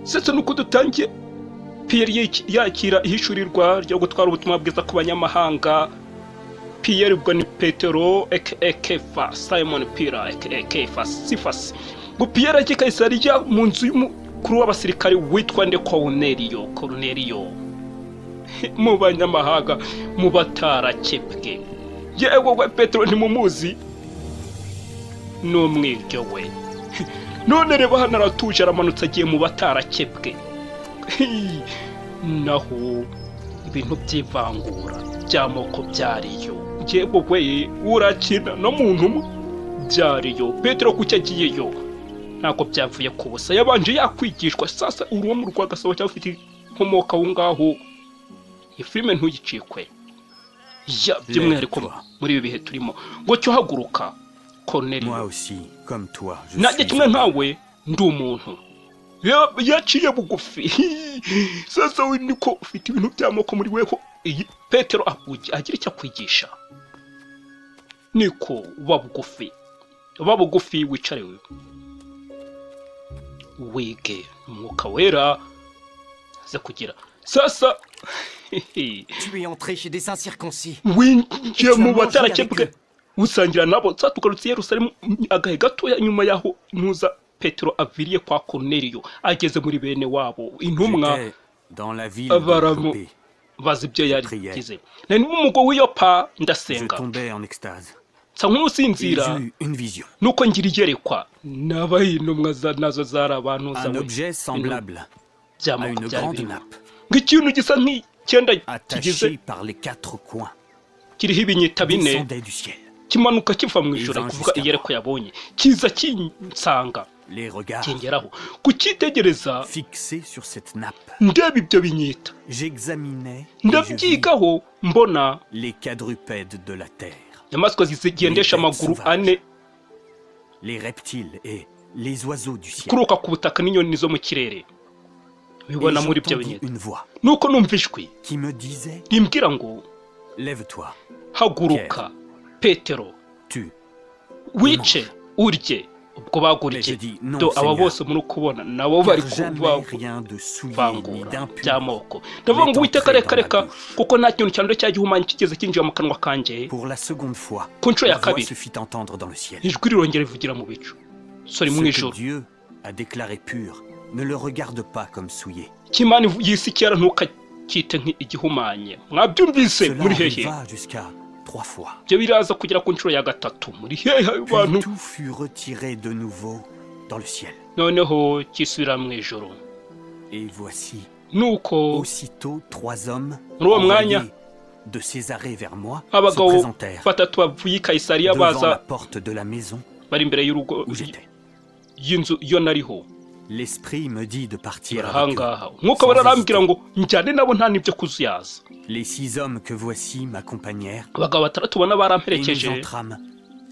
ndetse nuko dutangiye Pierre yakira ihishurirwa ryo gutwara ubutumwa bwiza ku banyamahanga. Pierre ubwo ni Petero aka Simon Peter aka Cephas. Ngo Pierre ajye Kaisariya mu nzu y'umukuru w'abasirikare witwa nde Cornelio mu banyamahanga mu batarakebwe. Yewe Petero ntimumuzi n'umwiryo we. None reba hano aratuje aramanutse agiye mu batarakebwe. Naho ibintu by'ivangura by'amoko byariyo. Yewe we urakina no muntu byariyo. Petero kuki agiyeyo ntabwo byavuye ku busa, yabanje yakwigishwa. Sasa uruwo mu rwagasabo cyangwa ufite inkomoka aho ngaho, iyi filime ntuyicikwe by'umwihariko muri ibi bihe turimo. Ngo cyo haguruka Cornelio, nanjye kimwe nkawe ndi umuntu yaciye bugufi. Sasa we niko ufite ibintu by'amoko muri weho. Iyi Petero agira icyo akwigisha, niko uba bugufi wicare wewe wige umwuka wera aze kugira. Sasa tu es entré chez des incirconcis, winjiye mu batarakebwe usangira nabo. Sasa tugarutse i Yerusalemu agahe gatoya nyuma yaho ntuza Petero aviriye kwa Cornelio, ageze muri bene wabo intumwa baramu bazi ibyo yarigize. Nani umugo w'iyopa ndasenga nsa nk'usinzira, nuko ngira iyerekwa n'abayintumwa nazo zari abantu nk'ikintu gisa nk'icyenda kigize kiriho ibinyita bine kimanuka kiva mu ijoro, kuvuga iyerekwa yabonye kiza kinsanga kingeraho kukitegereza ndeba ibyo binyita ndabyigaho mbona inyamaswa zigendesha amaguru ane kuruka ku butaka n'inyoni zo mu kirere bibona muri ibyo binyita. Nuko numva ijwi rimbwira ngo haguruka Petero wice urye. Ubwo baguriye do aba bose muri kubona nabo bari kuvangura by'amoko. Ndavuga ngo Uwiteka reka kuko nta kintu cyane cyagihumanya kigeze kinjiye mu kanwa kanjye. Ku nshuro ya kabiri ijwi rirongera rivugira mu bicu, sori mu ijoro, Imana y'isi kera ntukakite nk'igihumanye. Mwabyumvise muri hehe? Byo biraza kugera ku nshuro ya gatatu muri hehe abantu. Noneho kisubira mu ijoro. Nuko muri uwo mwanya abagabo batatu bavuye i Kaisariya baza bari imbere y'urugo y'inzu iyo nariho. L'esprit me dit de partir avec eux. Mwuka bararambwira ngo njyane nabo nta nibyo kuzuyaza. Les 6 hommes que voici m'accompagnèrent. Abagabo batatu bona baramperekeje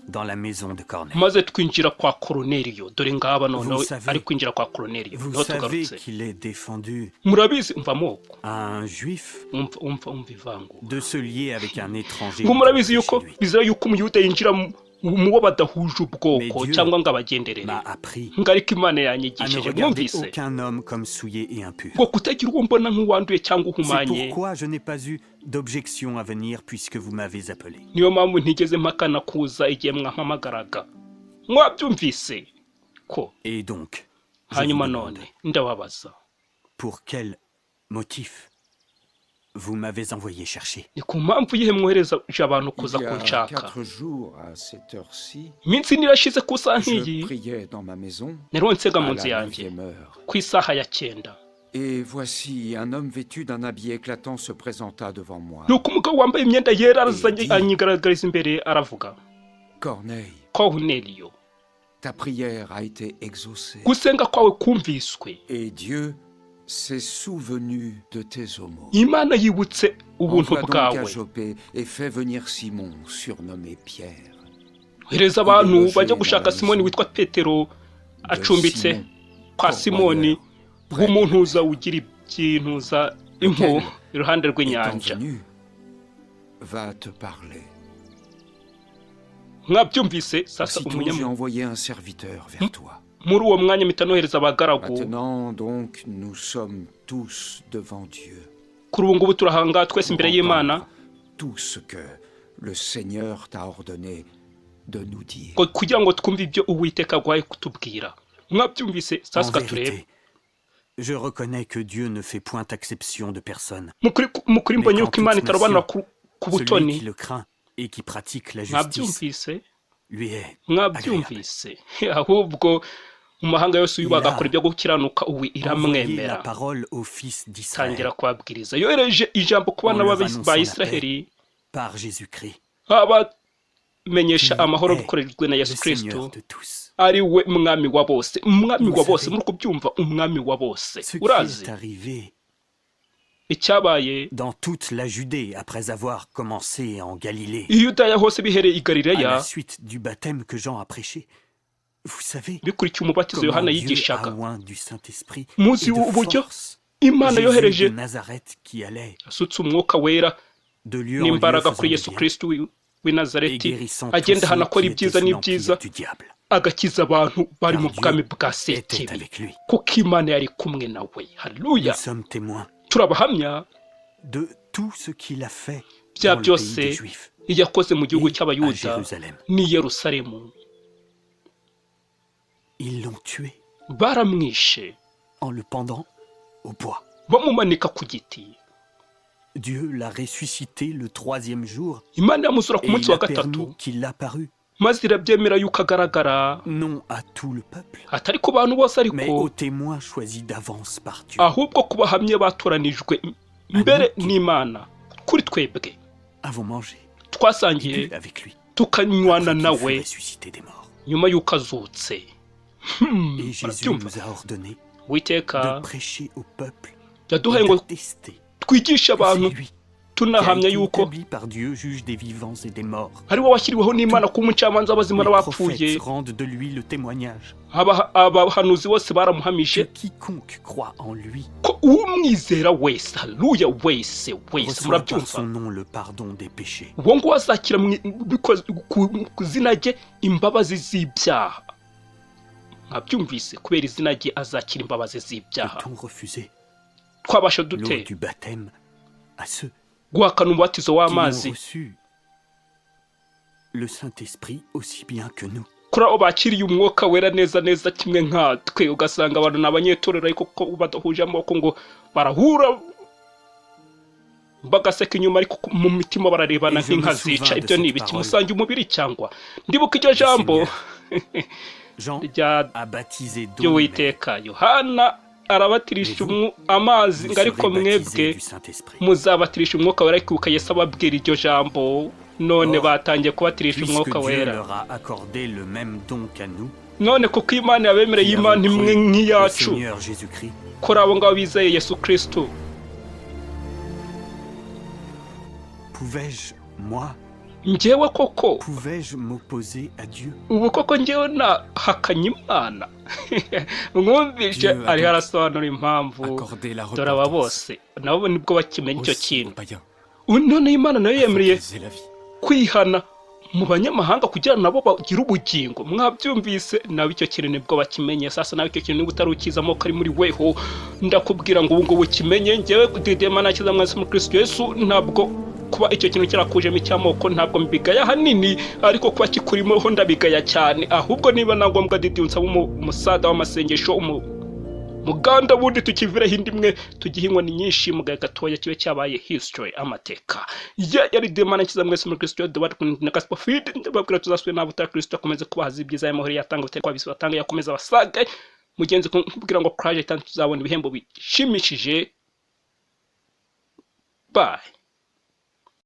dans la maison de Cornelio. Maze twinjira kwa Cornelio. Dore ngaba none ari kwinjira kwa Cornelio. Vous savez qu'il est défendu murabizi umva moko à un juif ivango de se lier avec un étranger. Ngo murabizi yuko bizera yuko umuyuda yinjira mubo badahuje ubwoko cyangwa ngo abagenderere. Ngariko Imana yanyigishije mwumvise aucun homme comme souillé et impur. Ngo kutagira uwo mbona nk'uwanduye cyangwa uhumanye. C'est pourquoi je n'ai pas eu d'objection à venir puisque vous m'avez appelé. Niyo mpamvu ntigeze mpakana kuza igihe mwampamagaraga. Mwabyumvise ko. Et donc hanyuma none ndababaza, pour quel motif vous m'avez envoyé chercher? Ni ku mpamvu yihe mwohereza abantu kuza kunshaka? Iminsi nirashize ku isaha nk'iyi nero nsega mu nzu yanjye ku isaha ya 9. Et voici un homme vêtu d'un habit éclatant se présenta devant moi. Nuko umugabo wambaye imyenda yera anyigaragariza imbere aravuga, Cornelio, ta prière a été exaucée. Gusenga kwawe kumviswe. Et Dieu s'est souvenu de tes aumônes. Imana yibutse ubuntu bwawe. Et fait venir Simon surnommé Pierre. Hereza abantu bajya gushaka Simoni witwa Petero acumbitse kwa Simoni w'umuntuza ugira ibyintuza impu iruhande rw'inyanja. Va te parler. Mwabyumvise sasa J'ai envoyé un serviteur vers toi. muri uwo mwanya mpita nohereza abagaragu. Maintenant donc nous sommes tous devant Dieu. Kuri ubu ngubu turahanga twese imbere y'Imana Tout ce que le Seigneur t'a ordonné de nous dire. kugira ngo twumve ibyo Uwiteka agwaye kutubwira. Mwabyumvise sasa turebe. Je reconnais que Dieu ne fait point exception de personne. Mukuri mbonye yuko Imana itarobanura ku Celui butoni. qui le craint et qui pratique la justice Mwabyumvise lui est agréable. mwabyumvise ahubwo mu mahanga yose uyu bagakora ibyo gukiranuka ubu Envoyez la iramwemera. parole aux fils d'Israël Tangira kubabwiriza yohereje ijambo ku bana ba Israheli par Jésus-Christ, abamenyesha amahoro bikorejwe na le Yesu Seigneur Kristo de tous. ari we mwami wa bose, umwami wa Vous bose, savez, muri kubyumva umwami wa bose. Ce qui Urazi est arrivé icyabaye dans toute la Judée après avoir commencé en Galilée, i Yudaya hose bihereye i à Galileya la suite du baptême que Jean a prêché. Vous savez bikurikiye umubatizo comment Yohana Dieu a yigishaga. oint du Saint-Esprit Muzi et de uburyo force Imana Jésus yohereje de Nazareth qui allait asutse umwuka wera de lieu en lieu n'imbaraga faisant kuri le Yesu bien Kristo w'i et Nazareti, guérissant agenda tous ahantu ceux akora qui ibyiza étaient sous n'ibyiza, l'empire du diable. agakiza abantu bari mu Car bwami Dieu bwa était Sekibi, avec lui. kuko Imana yari kumwe nawe. Nous Haleluya. sommes témoins Turabahamya de tout ce qu'il a fait bya dans le pays byose des Juifs yakoze mu gihugu et à cy'Abayuda Jérusalem. n'i Yerusalemu. Ils l'ont tué Baramwishe en le pendant au bois. bamumanika ku giti. Dieu l'a ressuscité le 3e jour Imana yamuzura ku et munsi il wa a permis gatatu qu'il apparût, maze irabyemera yuko agaragara non à tout le peuple, atari ku bantu bose mais ariko aux témoins choisis d'avance par Dieu. ahubwo ku bahamye batoranijwe mbere n'Imana. Kuri twebwe Avons mangé et twasangiye bu avec lui tukanywana après qu'il nawe fut ressuscité des morts. nyuma y'uko azutse. Et Jésus Barabyumva. nous a ordonné Uwiteka de prêcher au peuple yaduhaye et ngo d'attester twigishe que c'est abantu lui qui tunahamya a été yuko établi par Dieu, juge des vivants et des morts. ari we washyiriweho n'Imana kuba umucamanza w'abazima Les n'abapfuye. prophètes rendent de lui le témoignage Abahanuzi bose que baramuhamije quiconque croit en lui ko umwizera wese, haleluya, wese reçoit par son murabyumva, nom le pardon des péchés. uwo nguwo azakira ku izina rye imbabazi z'ibyaha. Mwabyumvise, kubera izina rye azakira imbabazi z'ibyaha. Peut-on refuser Twabasha l'eau dute du baptême à ceux guhakana umubatizo qui ont w'amazi reçu le Saint-Esprit aussi bien que nous? kuri abo bakiriye umwuka wera neza neza kimwe nkatwe? Ugasanga abantu ni abanyetorero ariko ko badahuje amaboko ngo barahura bagaseka inyuma ariko mu mitima bararebana nk'inka zica. Ibyo ni ibiki? Musange umubiri cyangwa? Ndibuka iryo jambo Jean rya a baptisé d'eau, mais ry'Uwiteka. Yohana arabatirisha amazi vous ngo ariko serez mwebwe baptisés du Saint-Esprit. muzabatirisha umwuka wera. Ariko Yesu ababwira iryo jambo, none Or, batangiye kubatirisha Puisque umwuka Dieu wera. leur a accordé le même don qu'à nous, None kuko Imana yabemereye qui Imana avons imwe cru au nk'iyacu, Seigneur Jésus-Christ, kuri abo ngabo bizeye Yesu Kristo, pouvais-je, moi, njyewe koko pouvais-je m'opposer à Dieu? ubu koko njyewe nahakanye Imana? Mwumvise Dieu a ariho donc arasobanura impamvu. Accorder la Dore aba repentance bose nabo nibwo bakimenya icyo aussi aux kintu. païens, None Imana nayo afin yemereye qu'ils aient la vie. kwihana mu banyamahanga kugira ngo nabo bagire ubugingo. Mwabyumvise, nabo icyo kintu nibwo bakimenye. Sasa nawe icyo kintu niba utarukiza amoko ari muri weho, ndakubwira ngo ubu ngubu ukimenye. Njyewe didema nakiza mwese muri Kristo Yesu, ntabwo kuba icyo kintu kirakujemo icy'amoko ntabwo mbigaya hanini, ariko kuba kikurimo ho ndabigaya cyane. Ahubwo niba na ngombwa didi unsaba umusada w'amasengesho, muganda bundi tukivireho indi imwe tugihe inkoni nyinshi mu gahe gatoya kibe cyabaye history, amateka. Yari Demana kiza mwese muri Kristo, the word na gospel feed. Ndababwira tuzasubira nabo ta Kristo akomeze kubahaza ibyiza y'amahoro yatanga utekwa bisi batanga yakomeza basaga mugenzi kugira ngo crash itanu tuzabona ibihembo bishimishije. Bye.